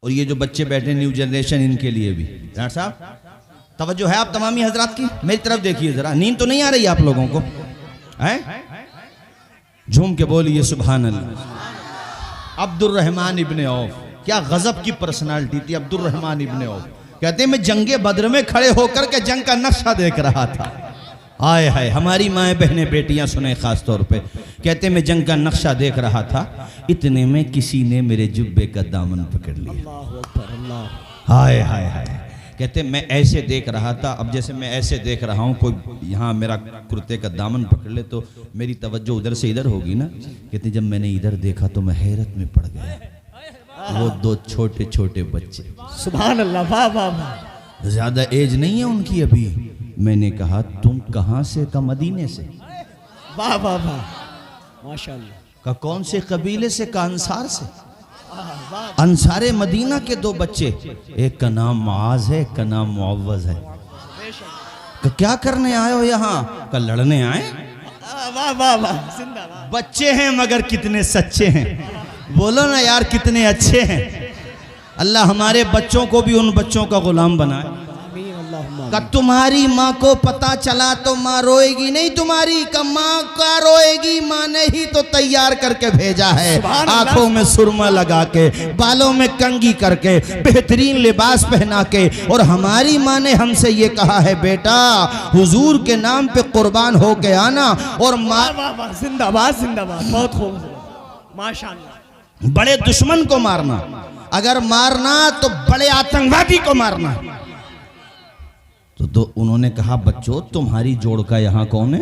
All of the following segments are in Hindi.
और ये जो बच्चे बैठे न्यू जनरेशन, इनके लिए भी डॉक्टर साहब तवज्जो है आप तमामी हजरात की, मेरी तरफ देखिए जरा। नींद तो नहीं आ रही आप लोगों को? हैं झूम के बोलिए सुभान अल्लाह। अब्दुर्रहमान इब्ने औफ, क्या गजब की पर्सनालिटी थी अब्दुर्रहमान इब्ने औफ। कहते हैं मैं जंगे बद्र में खड़े होकर के जंग का नक्शा देख रहा था। आए हाय, हमारी माएँ बहनें बेटियां सुने खास तौर पे। कहते मैं जंग का नक्शा देख रहा था, इतने में किसी ने मेरे जुब्बे का दामन पकड़ लिया। हाय हाय हाय। कहते मैं ऐसे देख रहा था, अब जैसे मैं ऐसे देख रहा हूँ, कोई यहाँ मेरा कुर्ते का दामन पकड़ ले तो मेरी तवज्जो उधर से इधर होगी ना। कहते जब मैंने इधर देखा तो मैं हैरत में पड़ गया। वो दो छोटे छोटे बच्चे, सुभान अल्लाह, वाह वाह वाह, ज्यादा एज नहीं है उनकी अभी। मैंने कहा तुम कहाँ से? का मदीने से। वाह वाह वाह, माशाअल्लाह। का कौन से कबीले से? का अंसार से। अंसारे मदीना के दो बच्चे, एक का नाम मुआज है, एक का नाम मुअव्वज है। का क्या करने आए हो यहाँ? का लड़ने आए। वाह वाह वाह, बच्चे हैं मगर कितने सच्चे हैं। बोलो ना यार कितने अच्छे हैं। अल्लाह हमारे बच्चों को भी उन बच्चों का गुलाम बनाए। का तुम्हारी माँ को पता चला तो माँ रोएगी नहीं तुम्हारी? का माँ का रोएगी? माँ ने ही तो तैयार करके भेजा है, आंखों में सुरमा लगा के, बालों में कंघी करके, बेहतरीन लिबास पहना के। और हमारी माँ ने हमसे ये कहा है बेटा हुजूर के नाम पे कुर्बान हो के आना। और माँ जिंदाबाद जिंदाबाद, बहुत खूब माशाअल्लाह। बड़े दुश्मन को मारना, अगर मारना तो बड़े आतंकवादी को मारना। तो उन्होंने कहा बच्चों तुम्हारी जोड़ का यहाँ कौन है?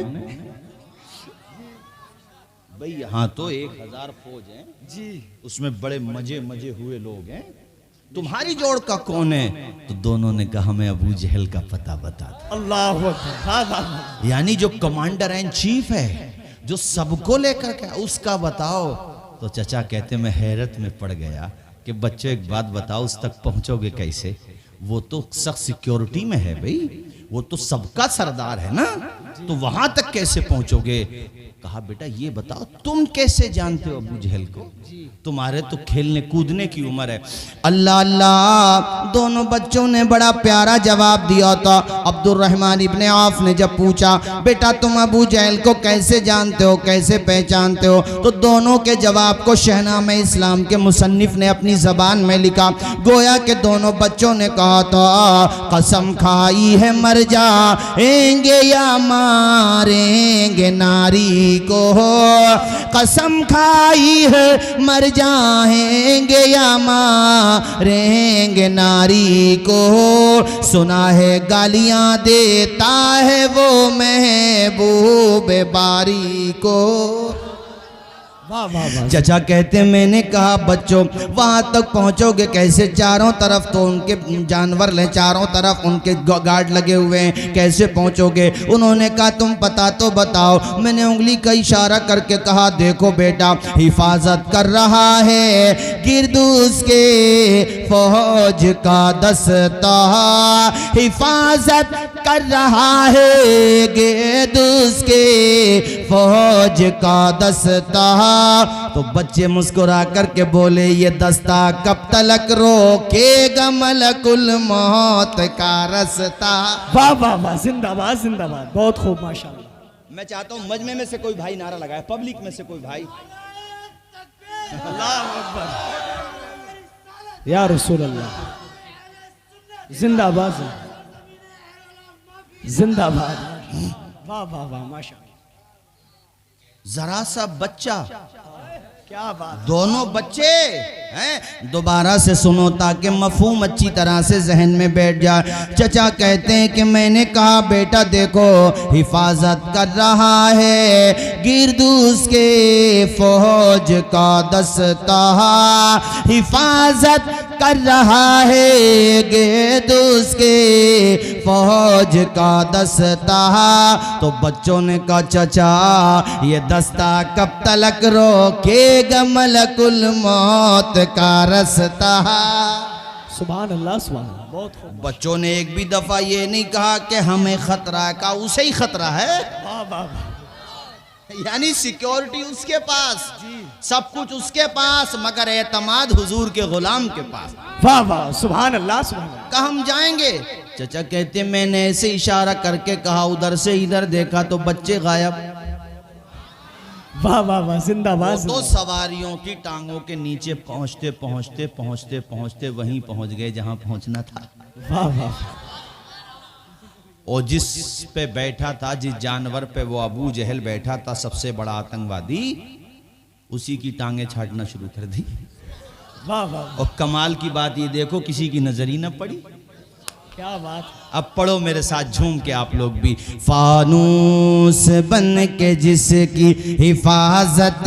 भाई यहाँ तो 1000 फौज है जी, उसमें बड़े मजे मजे हुए लोग हैं, तुम्हारी जोड़ का कौन है? तो दोनों ने कहा हमें अबू जहल का पता बता दो। अल्लाह, यानी जो कमांडर एंड चीफ है, जो सबको लेकर के, उसका बताओ। तो चचा कहते मैं हैरत में पड़ गया कि बच्चों एक बात बताओ, उस तक पहुंचोगे कैसे? वो तो सख्त सिक्योरिटी में है भाई, वो तो सबका सरदार है ना, तो वहां तक कैसे पहुंचोगे? कहा बेटा ये बताओ तुम कैसे जानते हो अबू जहल को? तुम्हारे तो खेलने कूदने की उम्र है। अल्लाह अल्लाह, दोनों बच्चों ने बड़ा प्यारा जवाब दिया था। अब्दुर्रहमान इब्ने औफ ने जब पूछा बेटा तुम अबू जहल को कैसे जानते हो, कैसे पहचानते हो? तो दोनों के जवाब को शहनामे इस्लाम के मुसन्निफ ने अपनी जबान में लिखा। गोया के दोनों बच्चों ने कहा था कसम खाई है मर जाएंगे या मारेंगे नारी को, कसम खाई है मर जाएंगे या मारेंगे नारी को। सुना है गालियां देता है वो महबूब बारी को। वाह वाह वाह। चचा कहते मैंने कहा बच्चों वहां तक पहुंचोगे कैसे? चारों तरफ तो उनके जानवर ले, चारों तरफ उनके गार्ड लगे हुए हैं, कैसे पहुंचोगे? उन्होंने कहा तुम पता तो बताओ। मैंने उंगली का इशारा करके कहा देखो बेटा हिफाजत कर रहा है गिर्द उसके फौज का दस्ता, हिफाजत कर रहा है गिर्द उसके फौज का दस्ता। तो बच्चे मुस्कुरा करके बोले ये दस्ता कब तलक रोकेगा मलकुल मौत का रास्ता। वाह वाह वाह, जिंदाबाद जिंदाबाद, बहुत खूब माशाअल्लाह। मैं चाहता हूं मजमे में से कोई भाई नारा लगाए, पब्लिक में से कोई भाई। अल्लाह अकबर, या रसूल अल्लाह, जिंदाबाद जिंदाबाद, वाह वाह वाह माशाअल्लाह। जरा सा बच्चा, क्या बात, दोनों बच्चे हैं। दोबारा से सुनो ताकि मफहूम अच्छी तरह से जहन में बैठ जाए। चचा कहते हैं कि मैंने कहा बेटा देखो हिफाजत कर रहा है गिर्द उसके फौज का दस्ता, हिफाजत कर रहा है गिर्द उसके फौज का दस्ता। तो बच्चों ने कहा चचा ये दस्ता कब तलक रोकेगा मलकुल मौत का रास्ता। सुभान अल्लाह सुभान अल्लाह, बहुत खूब। बच्चों ने एक भी दफा ये नहीं कहा कि हमें खतरा है, कहा उसे ही खतरा है। वाह वाह, यानी सिक्योरिटी उसके पास, सब कुछ उसके पास, मगर एतमाद हुजूर के गुलाम के पास। वाह वाह, सुभान अल्लाह सुभान अल्लाह। कहा हम जाएंगे? चचा कहते मैंने ऐसे इशारा करके कहा, उधर से इधर देखा तो बच्चे गायब। वाह वाह वाह, जिंदाबाद। तो सवारियों की टांगों के नीचे पहुंचते पहुंचते पहुंचते पहुंचते वहीं पहुंच गए जहां पहुंचना था। वाह वाह। और जिस पे बैठा था, जिस जानवर पे वो अबू जहल बैठा था, सबसे बड़ा आतंकवादी, उसी की टांगे छाटना शुरू कर दी। वाह वाह। और कमाल की बात ये देखो, किसी की नजर ही न पड़ी। क्या बात। अब पढ़ो मेरे साथ झूम के आप लोग भी। फानूस बन के जिसकी हिफाजत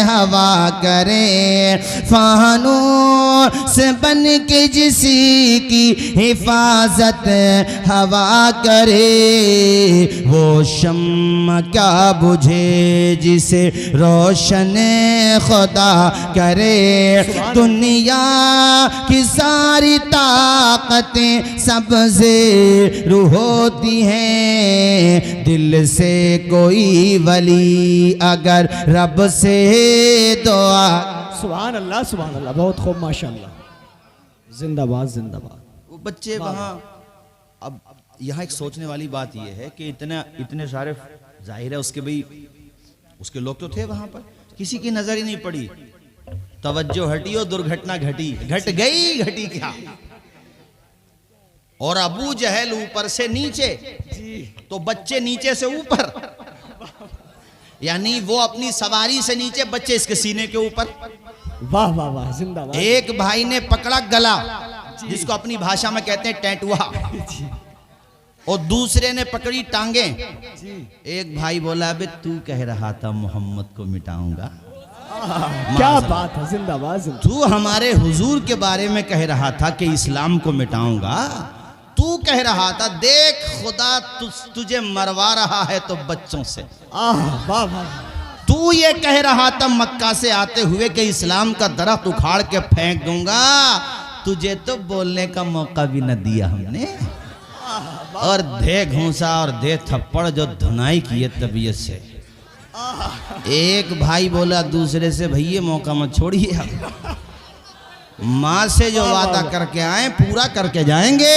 हवा करे, फानूस बन के जिसकी हिफाजत हवा करे, वो शम्मा क्या बुझे जिसे रोशन खुदा करे। दुनिया की सारी ताकतें सबसे रूह होती हैं, दिल से कोई वली अगर रब से दुआ। सुभान अल्लाह सुभान अल्लाह, बहुत खूब माशाअल्लाह। जिंदाबाद जिंदाबाद। वो बच्चे वहाँ, अब यहाँ एक सोचने वाली बात यह है कि इतने सारे, जाहिर है उसके भाई उसके लोग तो थे वहां पर, किसी की नजर ही नहीं पड़ी। तवज्जो हटी और दुर्घटना घटी, घट गई, घटी क्या। और अबू जहल ऊपर से नीचे, तो बच्चे नीचे से ऊपर, यानी वो अपनी सवारी से नीचे, बच्चे इसके सीने के ऊपर। वाह वाह वाह, जिंदाबाद। एक भाई ने पकड़ा गला, जिसको अपनी भाषा में कहते हैं टैटुआ, और दूसरे ने पकड़ी टांगे। एक भाई बोला, अबे तू कह रहा था मोहम्मद को मिटाऊंगा, क्या बात है, जिंदाबाद जिंदाबाद। तू हमारे हुजूर के बारे में कह रहा था कि इस्लाम को मिटाऊंगा, तू कह रहा था देख खुदा तुझे मरवा रहा है तो बच्चों से। वाह वाह। तू ये कह रहा था मक्का से आते हुए कि इस्लाम का दरख्त उखाड़ के फेंक दूंगा, तुझे तो बोलने का मौका भी न दिया हमने। और दे घूंसा और दे थप्पड़ जो धुनाई किए तबीयत से। एक भाई बोला दूसरे से, भैया मौका मत छोड़िए, माँ से जो वादा करके आए पूरा करके जाएंगे।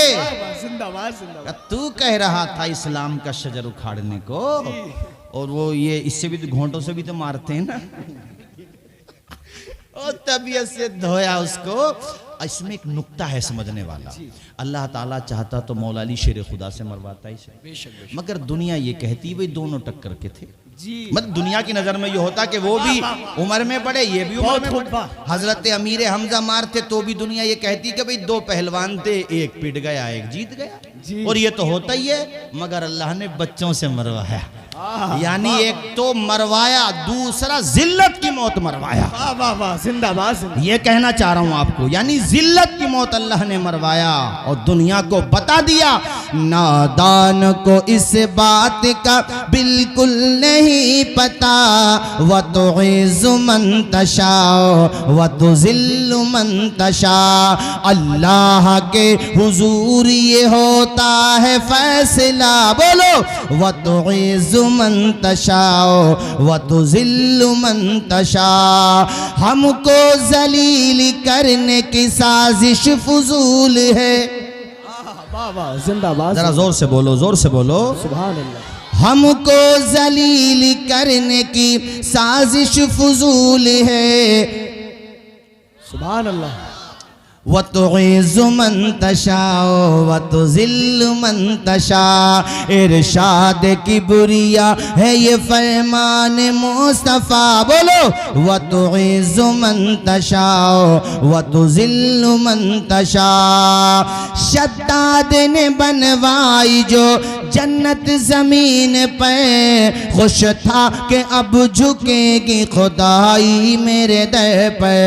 जिंदाबाद जिंदाबाद। तू कह रहा था इस्लाम का शजर उखाड़ने को, और वो ये इससे भी तो, घोंटों से भी तो मारते हैं ना। और तबीयत से धोया उसको। इसमें एक नुक्ता है समझने वाला, अल्लाह ताला चाहता तो मौला अली शेर खुदा से मरवाता ही, मगर दुनिया ये कहती भाई दोनों टक्कर के थे। मतलब दुनिया की नजर में ये होता कि वो भी उम्र में बड़े, ये भी उम्र में बड़े। हजरत अमीर हमजा मार थे तो भी दुनिया ये कहती कि भाई दो पहलवान थे, एक पिट गया एक जीत गया, और ये तो होता ही है। मगर अल्लाह ने बच्चों से मरवाया, यानी एक तो मरवाया, दूसरा जिल्लत की मौत मरवाया। वाह वाह वाह, जिंदाबाद जिंदाबाद। ये कहना चाह रहा हूं आपको, यानी जिल्लत की मौत अल्लाह ने मरवाया और दुनिया को बता दिया। नादान को इस बात का बिल्कुल नहीं पता, व तो इज़्ज़ु मन तशा व तो ज़िल्लु मन तशा। अल्लाह के हुजूर ये होता है फैसला, बोलो, व तो इज़्ज़ु मन तशा व तो ज़िल्लु मन तशा। हमको जलील करने की साजिश फुजूल है। वाह वाह, जिंदाबाद। जरा जोर से बोलो, जोर से बोलो, सुभान अल्लाह। हमको जलील करने की साजिश फुजूल है। सुभान अल्लाह। व तुइज़्ज़ु मन तशा व तुज़िल्लु मन तशा। इरशाद किबरिया है ये फरमान मुस्तफ़ा, बोलो, व तुइज़्ज़ु मन तशा व तुज़िल्लु मन तशा। शद्दाद ने बनवाई जो जन्नत जमीन पर, खुश था कि अब झुकेगी खुदाई मेरे दर पर।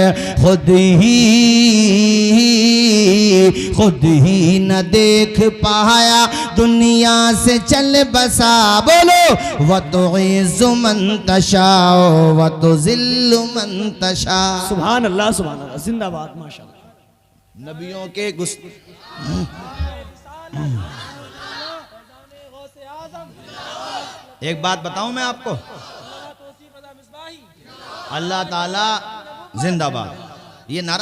खुद ही न देख पाया दुनिया से चल बसा, बोलो, व तुइज़्ज़ु मन तशा व तुज़िल्लु मन तशा। सुभान अल्लाह सुभान अल्लाह, जिंदाबाद माशाअल्लाह। नबियों के एक बात बताऊं मैं आपको, अल्लाह ताला जिंदाबाद। ये नारा